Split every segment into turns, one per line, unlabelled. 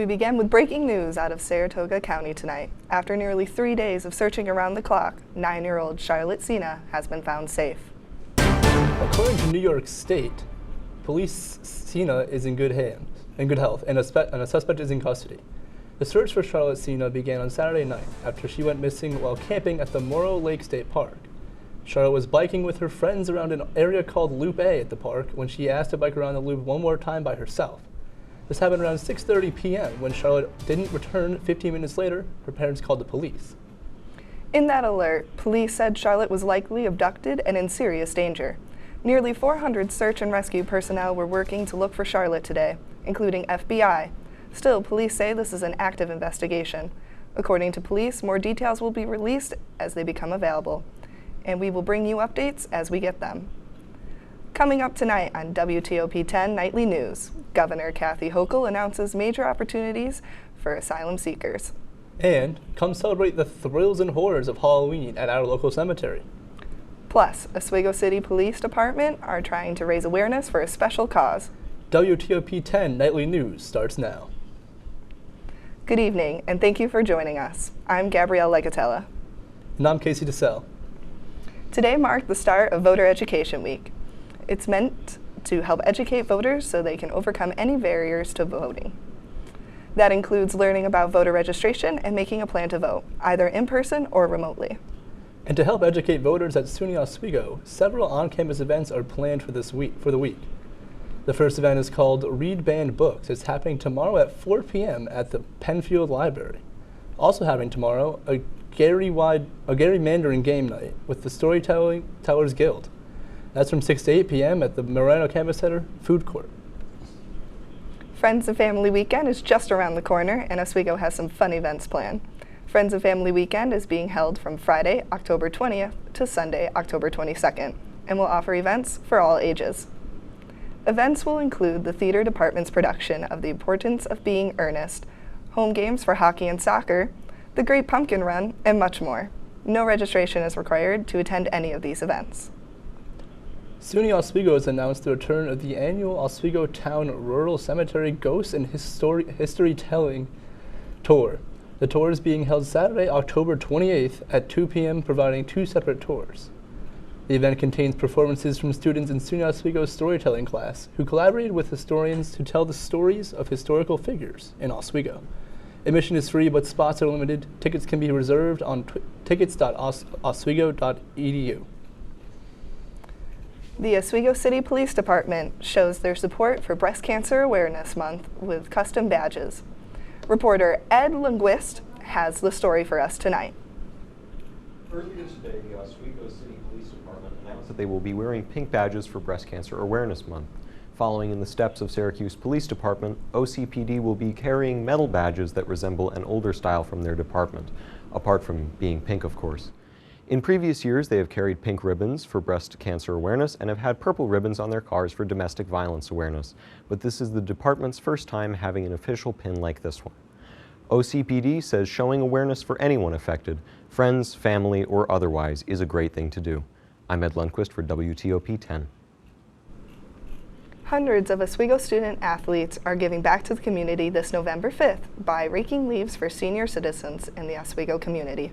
We begin with breaking news out of Saratoga County tonight. After nearly 3 days of searching around the clock, 9-year-old Charlotte Sena has been found safe.
According to New York State, police Sena is in good health, and a suspect is in custody. The search for Charlotte Sena began on Saturday night after she went missing while camping at the Morrow Lake State Park. Charlotte was biking with her friends around an area called Loop A at the park when she asked to bike around the loop one more time by herself. This happened around 6:30 p.m. when Charlotte didn't return. 15 minutes later, her parents called the police.
In that alert, police said Charlotte was likely abducted and in serious danger. Nearly 400 search and rescue personnel were working to look for Charlotte today, including FBI. Still, police say this is an active investigation. According to police, more details will be released as they become available, and we will bring you updates as we get them. Coming up tonight on WTOP-10 Nightly News, Governor Kathy Hochul announces major opportunities for asylum seekers.
And come celebrate the thrills and horrors of Halloween at our local cemetery.
Plus, Oswego City Police Department are trying to raise awareness for a special cause.
WTOP-10 Nightly News starts now.
Good evening, and thank you for joining us. I'm Gabrielle Legatella.
And I'm Casey DeSalle.
Today marked the start of Voter Education Week. It's meant to help educate voters so they can overcome any barriers to voting. That includes learning about voter registration and making a plan to vote, either in person or remotely.
And to help educate voters at SUNY Oswego, several on-campus events are planned for the week. The first event is called Read Banned Books. It's happening tomorrow at 4 p.m. at the Penfield Library. Also happening tomorrow, a Gary Mandarin game night with the Storytellers Guild. That's from 6 to 8 p.m. at the Moreno Campus Center Food Court.
Friends and Family Weekend is just around the corner, and Oswego has some fun events planned. Friends and Family Weekend is being held from Friday, October 20th to Sunday, October 22nd, and will offer events for all ages. Events will include the theater department's production of The Importance of Being Earnest, home games for hockey and soccer, the Great Pumpkin Run, and much more. No registration is required to attend any of these events.
SUNY Oswego has announced the return of the annual Oswego Town Rural Cemetery Ghost and History Telling Tour. The tour is being held Saturday, October 28th at 2 p.m., providing 2 separate tours. The event contains performances from students in SUNY Oswego's storytelling class who collaborated with historians to tell the stories of historical figures in Oswego. Admission is free, but spots are limited. Tickets can be reserved on tickets.oswego.edu.
The Oswego City Police Department shows their support for Breast Cancer Awareness Month with custom badges. Reporter Ed Linguist has the story for us tonight.
Earlier today, the Oswego City Police Department announced that they will be wearing pink badges for Breast Cancer Awareness Month. Following in the steps of Syracuse Police Department, OCPD will be carrying metal badges that resemble an older style from their department, apart from being pink, of course. In previous years, they have carried pink ribbons for breast cancer awareness and have had purple ribbons on their cars for domestic violence awareness, but this is the department's first time having an official pin like this one. OCPD says showing awareness for anyone affected, friends, family, or otherwise, is a great thing to do. I'm Ed Lundquist for WTOP-10.
Hundreds of Oswego student athletes are giving back to the community this November 5th by raking leaves for senior citizens in the Oswego community.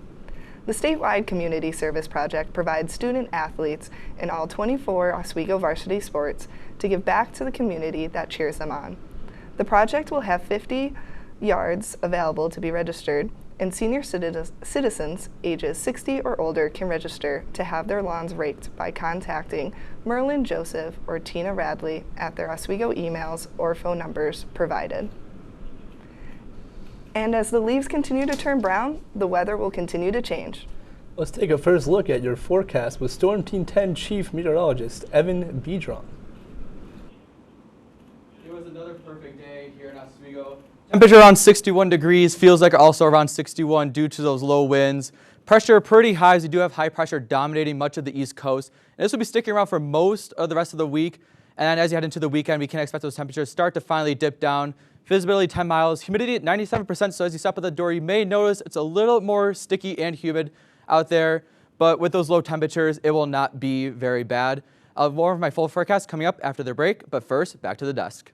The statewide community service project provides student athletes in all 24 Oswego varsity sports to give back to the community that cheers them on. The project will have 50 yards available to be registered, and senior citizens ages 60 or older can register to have their lawns raked by contacting Merlin Joseph or Tina Radley at their Oswego emails or phone numbers provided. And as the leaves continue to turn brown, the weather will continue to change.
Let's take a first look at your forecast with Storm Team 10 Chief Meteorologist Evan Bedron.
It was another perfect day here in Oswego. Temperature around 61 degrees, feels like also around 61 due to those low winds. Pressure pretty high as we do have high pressure dominating much of the East Coast. And this will be sticking around for most of the rest of the week. And as you head into the weekend, we can expect those temperatures start to finally dip down. Visibility 10 miles, humidity at 97%, so as you step at the door, you may notice it's a little more sticky and humid out there. But with those low temperatures, it will not be very bad. I'll have more of my full forecast coming up after the break, but first, back to the desk.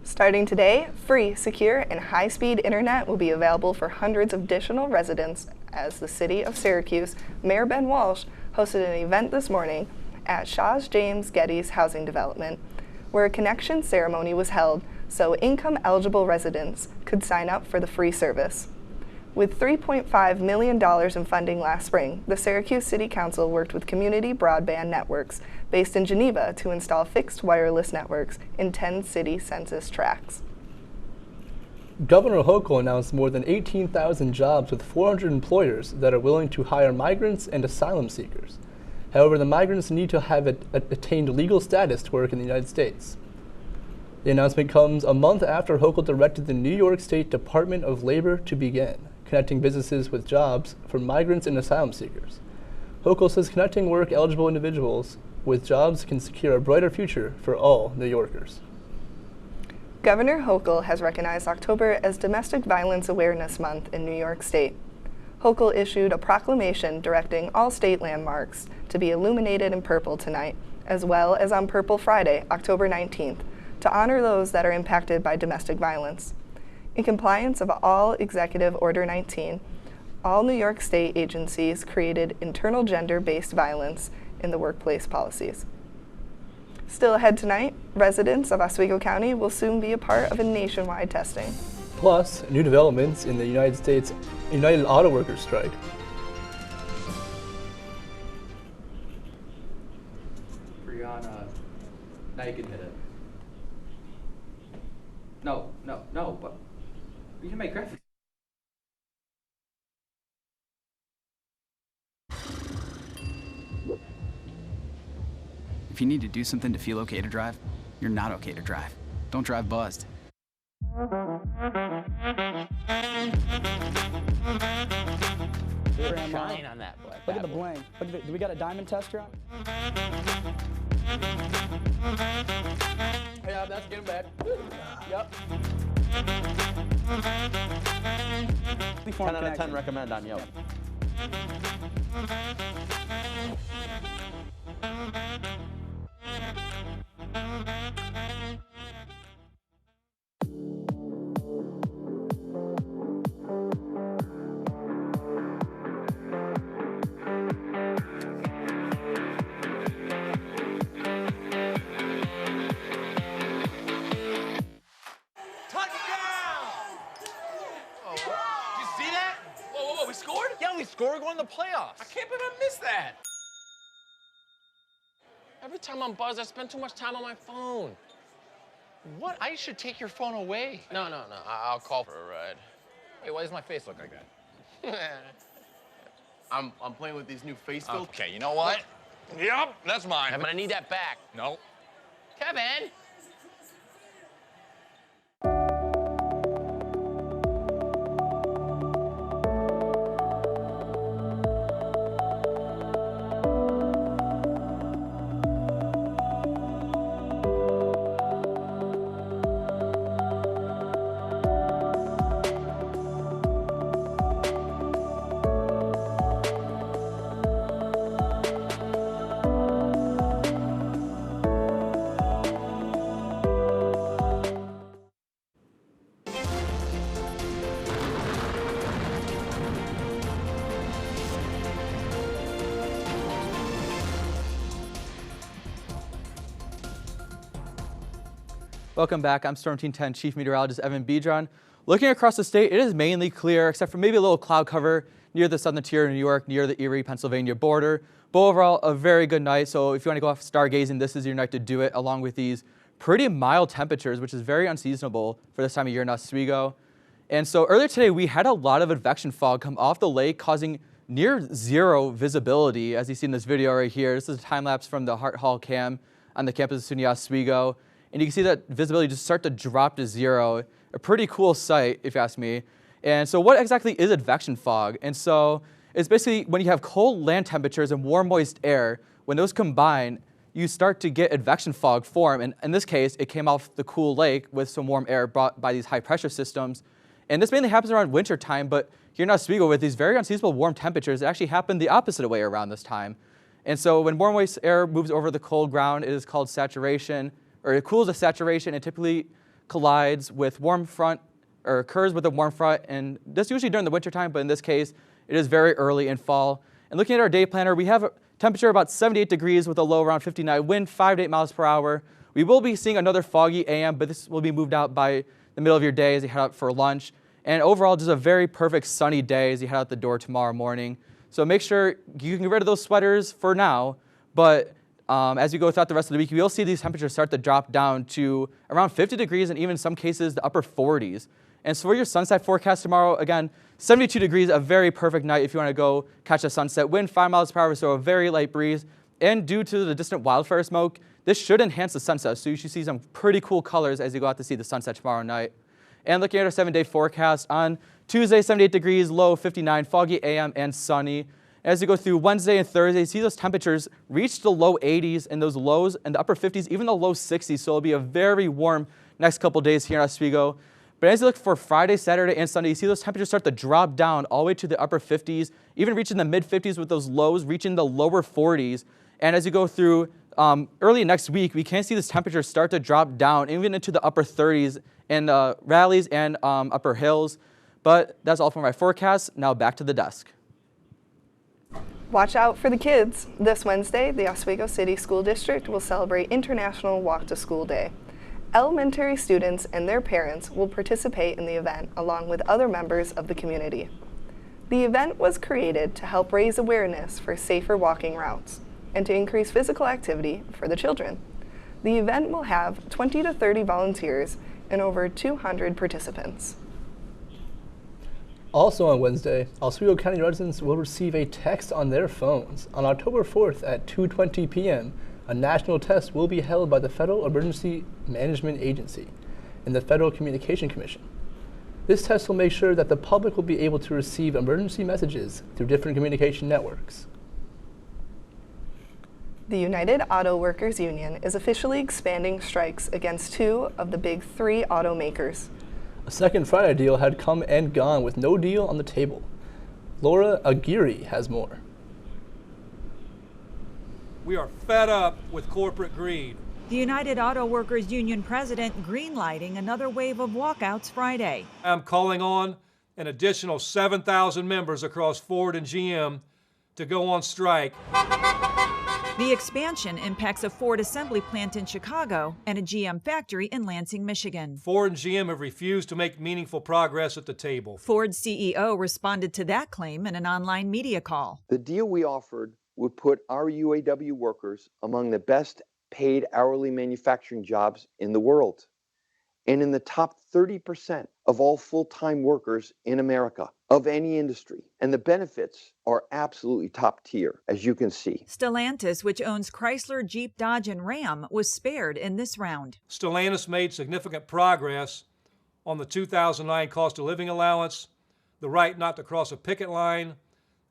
Starting today, free, secure, and high-speed internet will be available for hundreds of additional residents as the City of Syracuse Mayor Ben Walsh hosted an event this morning at Shaw's James Geddes Housing Development, where a connection ceremony was held so income-eligible residents could sign up for the free service. With $3.5 million in funding last spring, the Syracuse City Council worked with Community Broadband Networks based in Geneva to install fixed wireless networks in 10 city census tracts.
Governor Hochul announced more than 18,000 jobs with 400 employers that are willing to hire migrants and asylum seekers. However, the migrants need to have attained legal status to work in the United States. The announcement comes a month after Hochul directed the New York State Department of Labor to begin connecting businesses with jobs for migrants and asylum seekers. Hochul says connecting work-eligible individuals with jobs can secure a brighter future for all New Yorkers.
Governor Hochul has recognized October as Domestic Violence Awareness Month in New York State. Hochul issued a proclamation directing all state landmarks to be illuminated in purple tonight, as well as on Purple Friday, October 19th, to honor those that are impacted by domestic violence. In compliance of all Executive Order 19, all New York State agencies created internal gender-based violence in the workplace policies. Still ahead tonight, residents of Oswego County will soon be a part of a nationwide testing.
Plus, new developments in the United States United Auto Workers strike.
Brianna, now you can hit it. No, but you can make graphics.
If you need to do something to feel okay to drive, you're not okay to drive. Don't drive buzzed.
Shine on that black.
Look at the bling. Look at do we got a diamond tester on?
Yeah, that's getting bad. Yep.
10 out of 10 recommend on Yelp. We scored going to the playoffs.
I can't believe I missed that. Every time I'm buzzed, I spend too much time on my phone.
What? I should take your phone away.
No. I'll call for a ride. Wait, why does my face look like that?
I'm playing with these new face filters.
Okay, you know what? Yep, that's mine.
Kevin, I need that back.
No.
Kevin!
Welcome back. I'm Storm Team 10 Chief Meteorologist Evan Bedron. Looking across the state, it is mainly clear, except for maybe a little cloud cover near the southern tier of New York, near the Erie, Pennsylvania border. But overall, a very good night. So if you want to go off stargazing, this is your night to do it, along with these pretty mild temperatures, which is very unseasonable for this time of year in Oswego. And so earlier today, we had a lot of advection fog come off the lake, causing near zero visibility, as you see in this video right here. This is a time lapse from the Hart Hall cam on the campus of SUNY Oswego. And you can see that visibility just start to drop to zero. A pretty cool sight, if you ask me. And so what exactly is advection fog? And so it's basically when you have cold land temperatures and warm, moist air, when those combine, you start to get advection fog form. And in this case, it came off the cool lake with some warm air brought by these high pressure systems. And this mainly happens around winter time, but here in Oswego with these very unseasonable warm temperatures, it actually happened the opposite way around this time. And so when warm, moist air moves over the cold ground, it is called saturation, or it cools to saturation and typically collides with warm front, or occurs with a warm front, and this usually during the wintertime, but in this case, it is very early in fall. And looking at our day planner, we have a temperature about 78 degrees with a low around 59, wind 5 to 8 miles per hour. We will be seeing another foggy AM, but this will be moved out by the middle of your day as you head out for lunch. And overall, just a very perfect sunny day as you head out the door tomorrow morning. So make sure you can get rid of those sweaters for now, but as you go throughout the rest of the week, you'll see these temperatures start to drop down to around 50 degrees and even in some cases the upper 40s. And so for your sunset forecast tomorrow, again, 72 degrees, a very perfect night if you want to go catch a sunset. Wind 5 miles per hour, so a very light breeze. And due to the distant wildfire smoke, this should enhance the sunset. So you should see some pretty cool colors as you go out to see the sunset tomorrow night. And looking at our 7-day forecast, on Tuesday, 78 degrees, low 59, foggy AM and sunny. As you go through Wednesday and Thursday, you see those temperatures reach the low 80s and those lows and the upper 50s, even the low 60s. So it'll be a very warm next couple days here in Oswego. But as you look for Friday, Saturday, and Sunday, you see those temperatures start to drop down all the way to the upper 50s, even reaching the mid 50s with those lows reaching the lower 40s. And as you go through early next week, we can see this temperature start to drop down even into the upper 30s in valleys and upper hills. But that's all for my forecast. Now back to the desk.
Watch out for the kids. This Wednesday, the Oswego City School District will celebrate International Walk to School Day. Elementary students and their parents will participate in the event along with other members of the community. The event was created to help raise awareness for safer walking routes and to increase physical activity for the children. The event will have 20 to 30 volunteers and over 200 participants.
Also on Wednesday, Oswego County residents will receive a text on their phones. On October 4th at 2:20 p.m., a national test will be held by the Federal Emergency Management Agency and the Federal Communication Commission. This test will make sure that the public will be able to receive emergency messages through different communication networks.
The United Auto Workers Union is officially expanding strikes against 2 of the big 3 automakers.
A second Friday deal had come and gone with no deal on the table. Laura Aguirre has more.
We are fed up with corporate greed.
The United Auto Workers Union president greenlighting another wave of walkouts Friday.
I'm calling on an additional 7,000 members across Ford and GM to go on strike.
The expansion impacts a Ford assembly plant in Chicago and a GM factory in Lansing, Michigan.
Ford and GM have refused to make meaningful progress at the table.
Ford's CEO responded to that claim in an online media call.
The deal we offered would put our UAW workers among the best paid hourly manufacturing jobs in the world and in the top 30% of all full-time workers in America of any industry. And the benefits are absolutely top tier, as you can see.
Stellantis, which owns Chrysler, Jeep, Dodge, and Ram, was spared in this round.
Stellantis made significant progress on the 2009 cost of living allowance, the right not to cross a picket line,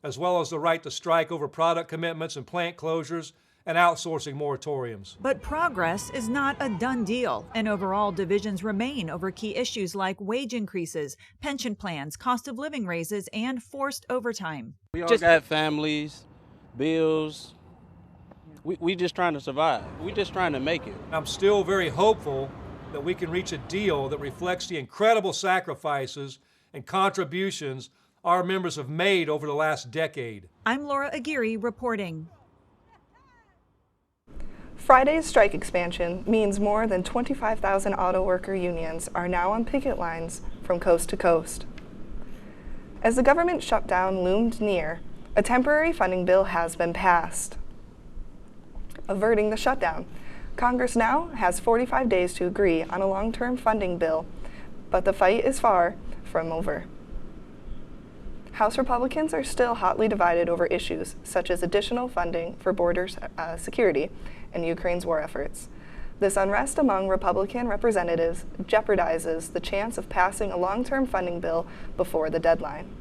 as well as the right to strike over product commitments and plant closures and outsourcing moratoriums.
But progress is not a done deal, and overall divisions remain over key issues like wage increases, pension plans, cost of living raises, and forced overtime.
We all got families, bills. We just trying to survive. We just trying to make it.
I'm still very hopeful that we can reach a deal that reflects the incredible sacrifices and contributions our members have made over the last decade.
I'm Laura Aguirre reporting.
Friday's strike expansion means more than 25,000 auto worker unions are now on picket lines from coast to coast. As the government shutdown loomed near, a temporary funding bill has been passed. Averting the shutdown, Congress now has 45 days to agree on a long-term funding bill, but the fight is far from over. House Republicans are still hotly divided over issues such as additional funding for border security and Ukraine's war efforts. This unrest among Republican representatives jeopardizes the chance of passing a long-term funding bill before the deadline.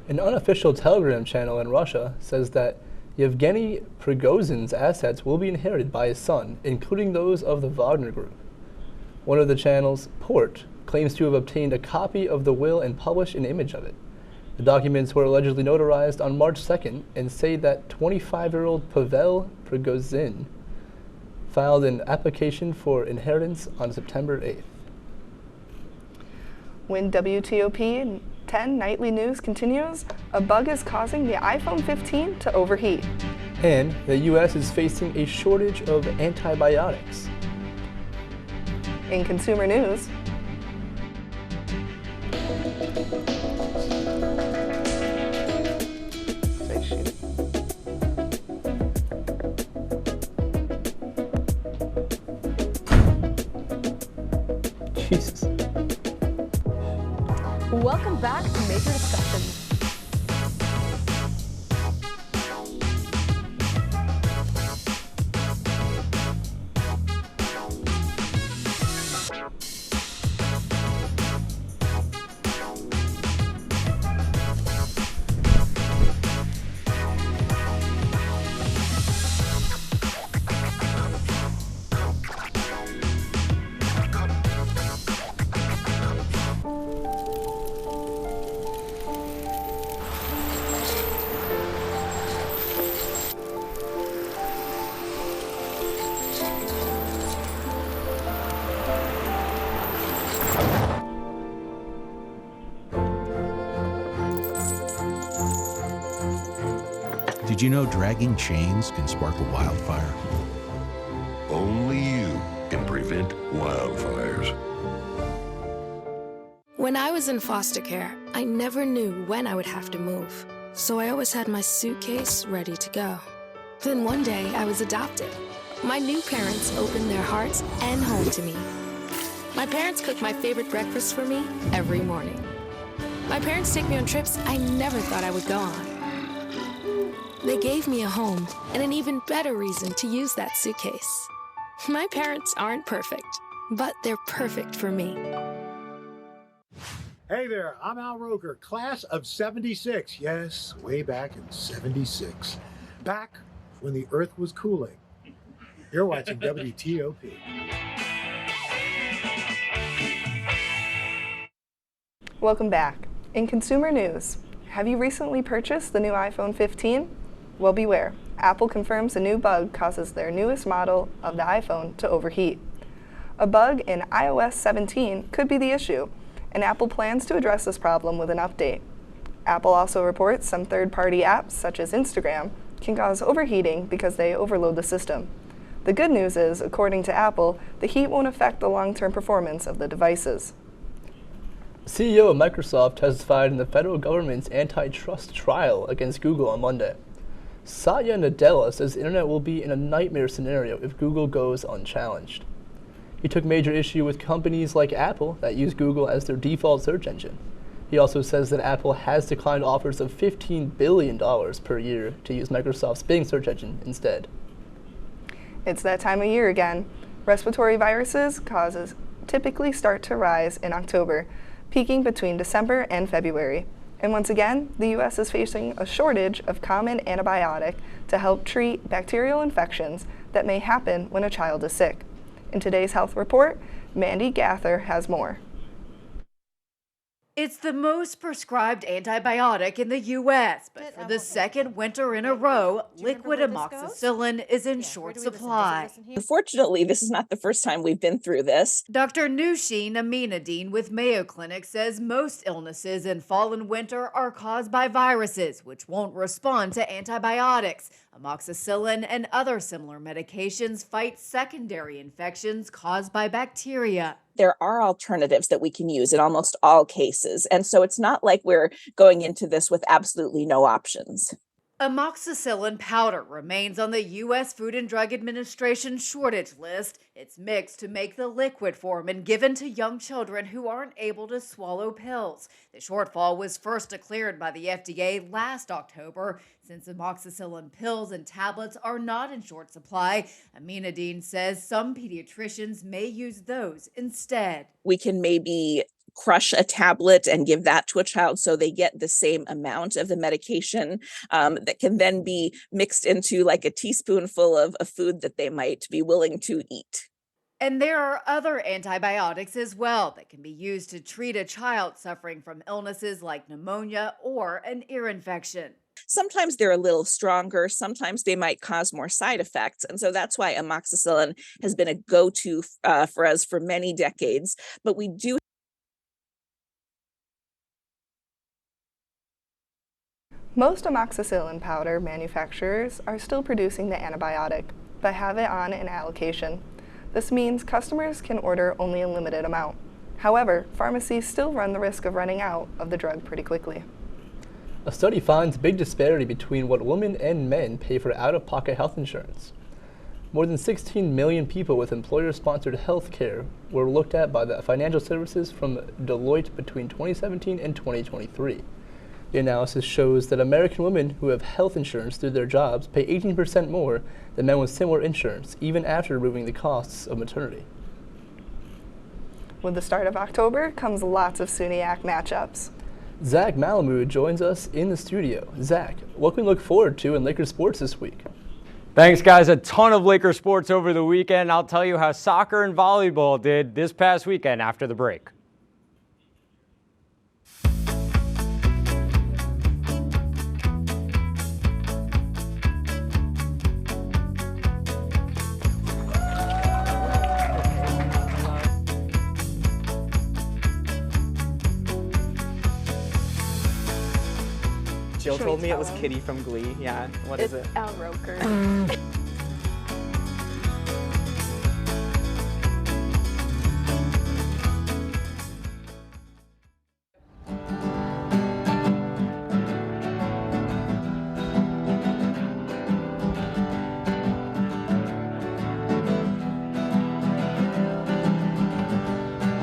An unofficial Telegram channel in Russia says that Yevgeny Prigozhin's assets will be inherited by his son, including those of the Wagner Group. One of the channels, Port, claims to have obtained a copy of the will and published an image of it. The documents were allegedly notarized on March 2nd and say that 25-year-old Pavel Prigozhin filed an application for inheritance on September 8th.
When WTOP-10 nightly news continues, a bug is causing the iPhone 15 to overheat.
And the U.S. is facing a shortage of antibiotics.
In consumer news,
Jesus.
Welcome back to Major Discussion.
Did you know dragging chains can spark a wildfire?
Only you can prevent wildfires.
When I was in foster care, I never knew when I would have to move. So I always had my suitcase ready to go. Then one day I was adopted. My new parents opened their hearts and home to me. My parents cook my favorite breakfast for me every morning. My parents take me on trips I never thought I would go on. They gave me a home and an even better reason to use that suitcase. My parents aren't perfect, but they're perfect for me.
Hey there, I'm Al Roker, class of 76. Yes, way back in 76. Back when the earth was cooling. You're watching WTOP.
welcome back. In consumer news, have you recently purchased the new iPhone 15? Well, beware. Apple confirms a new bug causes their newest model of the iPhone to overheat. A bug in iOS 17 could be the issue, and Apple plans to address this problem with an update. Apple also reports some third-party apps, such as Instagram, can cause overheating because they overload the system. The good news is, according to Apple, the heat won't affect the long-term performance of the devices.
CEO of Microsoft testified in the federal government's antitrust trial against Google on Monday. Satya Nadella says the internet will be in a nightmare scenario if Google goes unchallenged. He took major issue with companies like Apple that use Google as their default search engine. He also says that Apple has declined offers of $15 billion per year to use Microsoft's Bing search engine instead.
It's that time of year again. Respiratory viruses causes typically start to rise in October, peaking between December and February. And once again, the U.S. is facing a shortage of common antibiotic to help treat bacterial infections that may happen when a child is sick. In today's health report, Mandy Gather has more.
It's the most prescribed antibiotic in the U.S., but for the second winter in a row, liquid amoxicillin is in short supply.
Unfortunately, this is not the first time we've been through this.
Dr. Nusheen Aminuddin with Mayo Clinic says most illnesses in fall and winter are caused by viruses, which won't respond to antibiotics. Amoxicillin and other similar medications fight secondary infections caused by bacteria.
There are alternatives that we can use in almost all cases. And so it's not like we're going into this with absolutely no options.
Amoxicillin powder remains on the U.S. Food and Drug Administration shortage list. It's mixed to make the liquid form and given to young children who aren't able to swallow pills. The shortfall was first declared by the FDA last October. Since amoxicillin pills and tablets are not in short supply, Aminuddin says some pediatricians may use those instead.
We can maybe crush a tablet and give that to a child so they get the same amount of the medication that can then be mixed into like a teaspoonful of a food that they might be willing to eat.
And there are other antibiotics as well that can be used to treat a child suffering from illnesses like pneumonia or an ear infection.
Sometimes they're a little stronger, sometimes they might cause more side effects. And so that's why amoxicillin has been a go-to for us for many decades. But we do.
Most amoxicillin powder manufacturers are still producing the antibiotic, but have it on an allocation. This means customers can order only a limited amount. However, pharmacies still run the risk of running out of the drug pretty quickly.
A study finds big disparity between what women and men pay for out-of-pocket health insurance. More than 16 million people with employer-sponsored health care were looked at by the financial services from Deloitte between 2017 and 2023. The analysis shows that American women who have health insurance through their jobs pay 18% more than men with similar insurance, even after removing the costs of maternity.
With the start of October comes lots of SUNYAC matchups.
Zach Malamud joins us in the studio. Zach, what can we look forward to in Lakers sports this week?
Thanks, guys. A ton of Lakers sports over the weekend. I'll tell you how soccer and volleyball did this past weekend after the break.
Jill told me it was Kitty from Glee. Yeah, what is it?
Al Roker.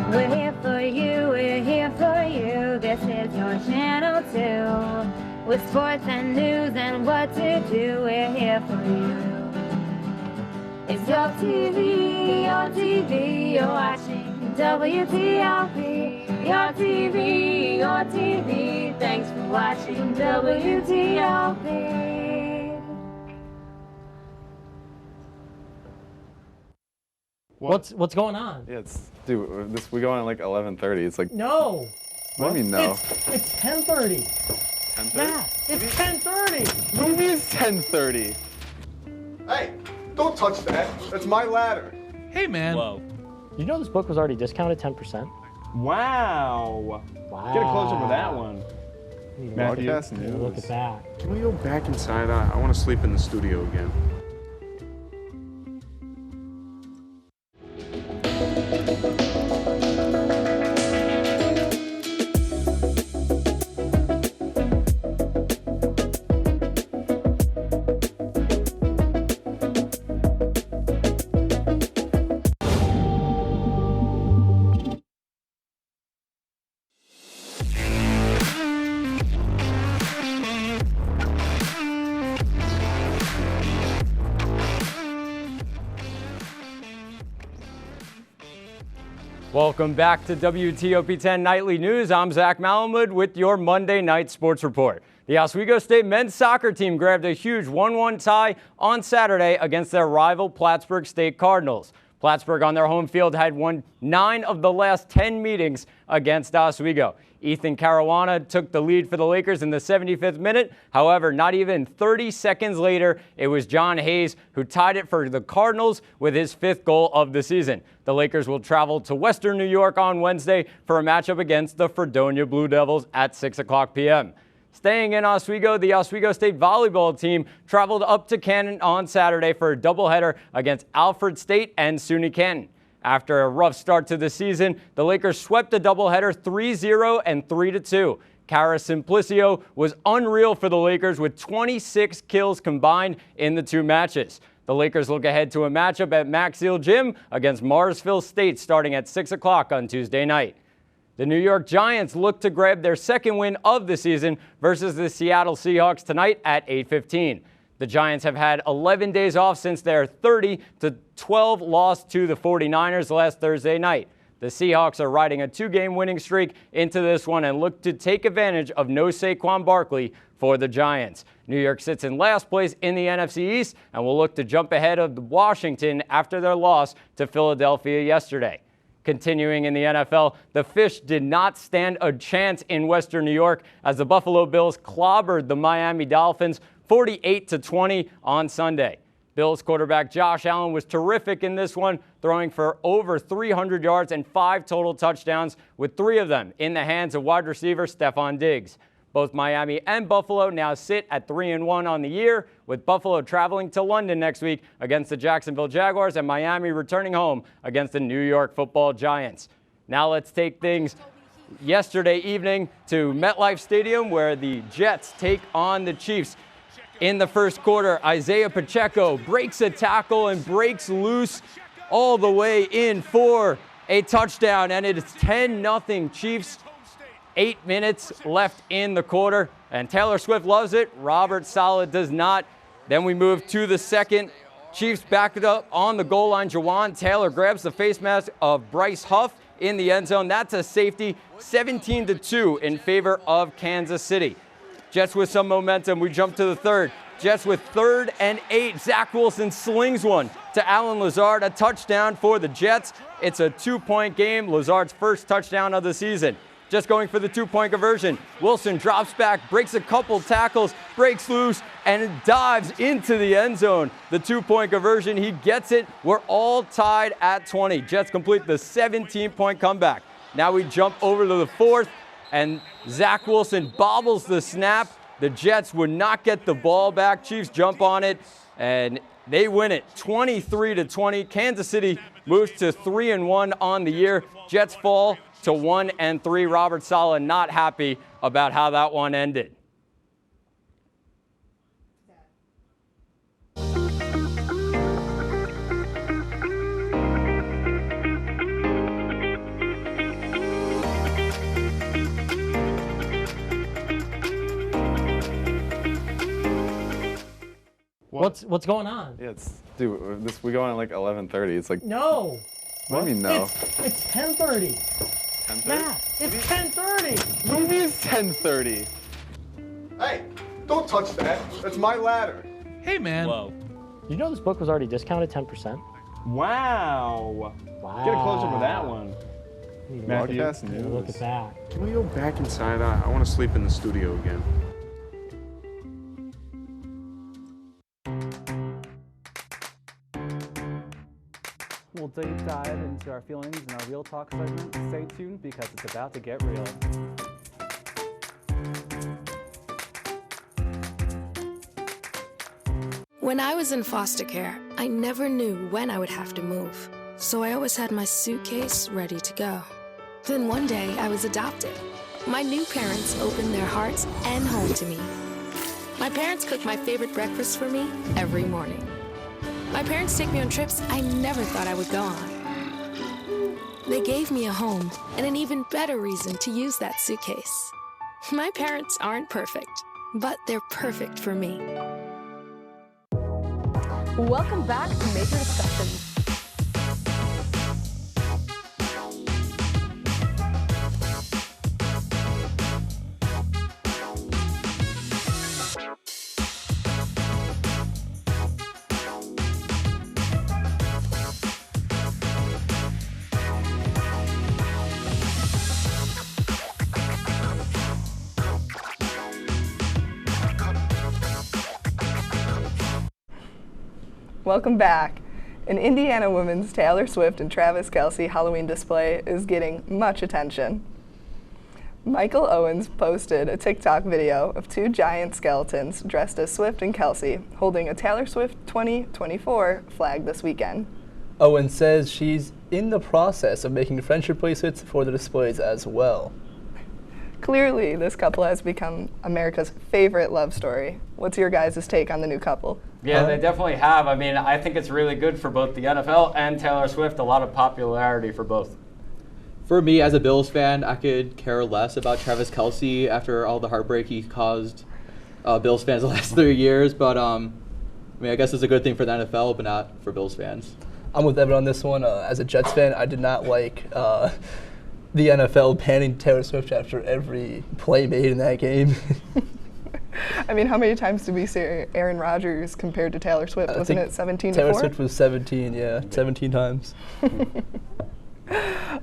We're here for you, we're here for you. This is your channel too. With sports and news and what to do, we're here for you. It's your TV, you're watching WTOP. Your TV, thanks for watching WTOP.
What's going on?
Yeah, dude, we go on at like 11:30. It's like
No.
What do you mean no?
It's 10:30.
10:30?
Yeah, it's 10:30.
What do you mean it's 10:30?
Hey, don't touch that. That's my ladder.
Hey, man.
Whoa.
You know this book was already discounted 10%?
Wow. Get a close up of that one.
Broadcast news.
Look at that.
Can we go back inside? I want to sleep in the studio again.
Welcome back to WTOP-10 Nightly News. I'm Zach Malamud with your Monday Night Sports Report. The Oswego State men's soccer team grabbed a huge 1-1 tie on Saturday against their rival Plattsburgh State Cardinals. Plattsburgh on their home field had won 9 of the last 10 meetings against Oswego. Ethan Caruana took the lead for the Lakers in the 75th minute. However, not even 30 seconds later, it was John Hayes who tied it for the Cardinals with his 5th goal of the season. The Lakers will travel to Western New York on Wednesday for a matchup against the Fredonia Blue Devils at 6:00 p.m. Staying in Oswego, the Oswego State volleyball team traveled up to Canton on Saturday for a doubleheader against Alfred State and SUNY Canton. After a rough start to the season, the Lakers swept the doubleheader 3-0 and 3-2. Cara Simplicio was unreal for the Lakers with 26 kills combined in the 2 matches. The Lakers look ahead to a matchup at Maxill Gym against Marsville State starting at 6 o'clock on Tuesday night. The New York Giants look to grab their 2nd win of the season versus the Seattle Seahawks tonight at 8:15. The Giants have had 11 days off since their 30-12 loss to the 49ers last Thursday night. The Seahawks are riding a 2-game winning streak into this one and look to take advantage of no Saquon Barkley for the Giants. New York sits in last place in the NFC East and will look to jump ahead of Washington after their loss to Philadelphia yesterday. Continuing in the NFL, the Fish did not stand a chance in Western New York as the Buffalo Bills clobbered the Miami Dolphins 48-20 on Sunday. Bills quarterback Josh Allen was terrific in this one, throwing for over 300 yards and 5 total touchdowns, with 3 of them in the hands of wide receiver Stephon Diggs. Both Miami and Buffalo now sit at 3-1 on the year, with Buffalo traveling to London next week against the Jacksonville Jaguars and Miami returning home against the New York Football Giants. Now let's take things yesterday evening to MetLife Stadium, where the Jets take on the Chiefs. In the first quarter, Isaiah Pacheco breaks a tackle and breaks loose all the way in for a touchdown, and it is 10-0 Chiefs. 8 minutes left in the quarter, and Taylor Swift loves it. Robert Saleh does not. Then we move to the second. Chiefs back it up on the goal line. Jawan Taylor grabs the face mask of Bryce Huff in the end zone. That's a safety, 17-2 in favor of Kansas City. Jets with some momentum. We jump to the third. Jets with 3rd and 8. Zach Wilson slings one to Allen Lazard, a touchdown for the Jets. It's a 2-point game, Lazard's first touchdown of the season. Just going for the 2-point conversion. Wilson drops back, breaks a couple tackles, breaks loose, and dives into the end zone. The 2-point conversion, he gets it. We're all tied at 20. Jets complete the 17-point comeback. Now we jump over to the 4th, and Zach Wilson bobbles the snap. The Jets would not get the ball back. Chiefs jump on it, and they win it 23-20. Kansas City moves to 3-1 on the year. Jets fall to 1-3. Robert Saleh not happy about how that one ended.
What's going on?
Yeah, we go on at like 11:30. It's like
No.
What do you mean no?
It's 10:30.
10:30?
Yeah, it's 10:30.
What do you mean it's 10:30?
Hey, don't touch that. That's my ladder.
Hey, man.
Whoa.
You know this book was already discounted 10%?
Wow. Get a closer for that one.
Broadcast news.
Look at that.
Can we go back inside? I want to sleep in the studio again.
We'll deep dive into our feelings in our Real Talk segment. Stay tuned because it's about to get real.
When I was in foster care, I never knew when I would have to move. So I always had my suitcase ready to go. Then one day I was adopted. My new parents opened their hearts and home to me. My parents cook my favorite breakfast for me every morning. My parents take me on trips I never thought I would go on. They gave me a home and an even better reason to use that suitcase. My parents aren't perfect, but they're perfect for me.
Welcome back to Major Discussions.
Welcome back. An Indiana woman's Taylor Swift and Travis Kelce Halloween display is getting much attention. Michael Owens posted a TikTok video of 2 giant skeletons dressed as Swift and Kelce holding a Taylor Swift 2024 flag this weekend.
Owens says she's in the process of making friendship bracelets for the displays as well.
Clearly, this couple has become America's favorite love story. What's your guys' take on the new couple?
Yeah, they definitely have. I mean, I think it's really good for both the NFL and Taylor Swift. A lot of popularity for both.
For me, as a Bills fan, I could care less about Travis Kelce after all the heartbreak he caused Bills fans the last 3 years. But I mean, I guess it's a good thing for the NFL, but not for Bills fans.
I'm with Evan on this one. As a Jets fan, I did not like the NFL banning Taylor Swift after every play made in that game.
I mean, how many times did we see Aaron Rodgers compared to Taylor Swift? Wasn't it 17-4?
Taylor Swift was 17, yeah, 17 times.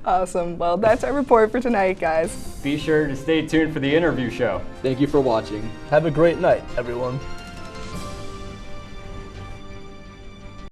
Awesome. Well, that's our report for tonight, guys.
Be sure to stay tuned for the interview show.
Thank you for watching.
Have a great night, everyone.